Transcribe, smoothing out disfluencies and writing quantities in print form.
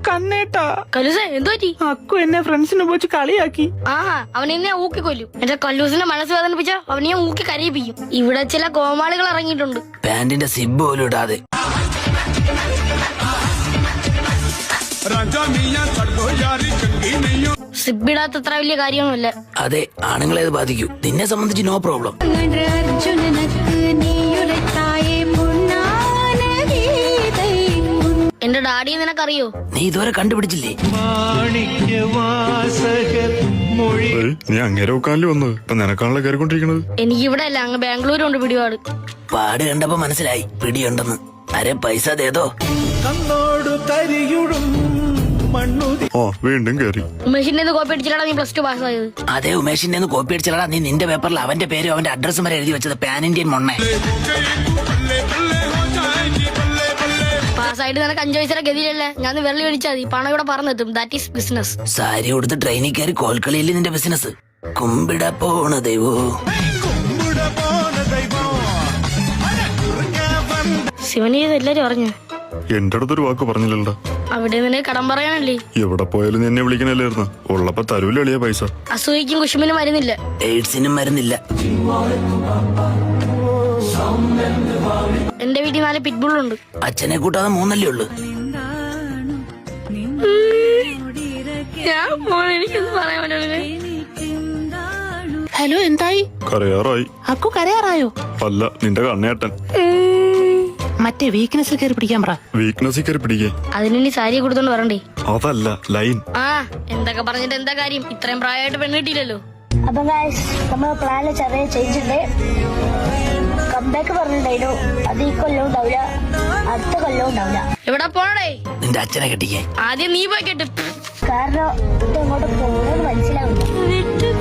കണ്ണേട്ടാ കലൂസേ എന്തോ പറ്റി? അക്കു എന്നെ ഫ്രണ്ട്സിനെ പോച്ച് കളിയാക്കി. ആഹാ അവനെന്നെ ഊക്കി കൊല്ലും. എന്റെ കല്ലൂസിന്റെ മനസ്സ് വേദനിപ്പിച്ച അവനെ ഊക്കി കരയിപ്പിക്കും. ഇവിടെ ചില കോമാളികൾ ഇറങ്ങിയിട്ടുണ്ട്. പാന്റിന്റെ സിബ് പോലും ഇടാതെ. സിബിടാത്ത അത്ര വലിയ കാര്യമൊന്നുമില്ല. അതെ, ആണുങ്ങളെ ബാധിക്കൂ. നിന്നെ സംബന്ധിച്ച് നോ പ്രോബ്ലം. എന്റെ ഡാഡിയെ നിനക്കറിയോ? നീ ഇതുവരെ കണ്ടുപിടിച്ചില്ലേ? നീ അങ്ങേരെ വെക്കാനല്ലേ വന്നത്? ഇപ്പൊ നിനക്കാണല്ലോ കയറിക്കൊണ്ടിരിക്കണത്. എനിക്ക് ഇവിടെ അല്ല, അങ്ങ് ബാംഗ്ലൂരുണ്ട് പിടിപാട്. പാട് കണ്ടപ്പോ മനസ്സിലായി പിടിയുണ്ടെന്ന്. അരെ പൈസ തേതോ. ആ വീണ്ടും കയറി. ഉമേഷിന്റെ കോപ്പി അടിച്ചിട്ടാണ് നീ പ്ലസ് 2 പാസ്സായത്. അതേ ഉമേഷിന്റെ കോപ്പി അടിച്ചടാ നീ. നിന്റെ പേപ്പറിൽ അവന്റെ പേരും അവന്റെ അഡ്രസ്സും വരെ എഴുതി വെച്ചത്. Pan Indian മൊണ്ണേ. പാസ്സായിട്ട് നിനക്ക് 5 പൈസയുടെ ഗതിയിലല്ലേ? ഞാൻ വെള്ളി മേടിച്ചാൽ മതി, പണം ഇവിടെ പറഞ്ഞെത്തും. That is business. സാരി കൊടുത്ത് ട്രെയിനിൽ കയറി കോൽക്കളിയില്ലേ നിന്റെ ബിസിനസ്? കുമ്പിട പോണ ദൈവോ. ശിവനി എല്ലാരും അറിഞ്ഞു. എന്റെ അടുത്തൊരു വാക്ക് പറഞ്ഞില്ലല്ലോ. അവിടെ നിന്നെ കടം പറയാനല്ലേ? എവിടെ പോയാലും നീ എന്നെ വിളിക്കണല്ലായിരുന്നു. ഉള്ളപ്പോ തരൂല എളിയ പൈസ. അസൂയക്കും കുശുമിനും മരുന്നില്ല, എയ്ഡ്സിനും മരുന്നില്ല. എന്റെ വീട്ടിൽ 4 പിറ്റ്ബുള്ളുണ്ട്. അച്ഛനെ കൂട്ടാതെ 3 ഉള്ളു. ഹലോ, എന്തായി? കരയാറായി. അക്കു കരയാറായോ? അല്ല, നിന്റെ കണ്ണേട്ടൻ. മറ്റേ വീക്ക്നെസ്സിൽ കയറി പിടിക്കാൻ പറ. വീക്ക്നെസ്സിൽ കയറി പിടിക്കേ. അതിനി സാരി കൊടുത്തോണ്ട് വരണ്ടേ? അതല്ല, ലൈൻ. ആ എന്തൊക്കെ പറഞ്ഞിട്ട് എന്താ കാര്യം? ഇത്രയും പ്രായമായിട്ട് പെണ്ണ് കിട്ടിയില്ലല്ലോ. അപ്പൊ നമ്മളെ പ്ലാനില് ചെറിയ ചേഞ്ച് ഉണ്ട്. കംബാക്ക് പറഞ്ഞിട്ടുണ്ടായിരുന്നു. അത് ഈ കൊല്ലം ഉണ്ടാവില്ല, അടുത്ത കൊല്ലം ഉണ്ടാവില്ല. എവിടെ പോണേ? നിന്റെ അച്ഛനെ കെട്ടിക്കേ. ആദ്യം നീ പോയി കേട്ട്. കാരണം ഇത് എങ്ങോട്ട് പോകണമെന്ന് മനസ്സിലാവില്ല.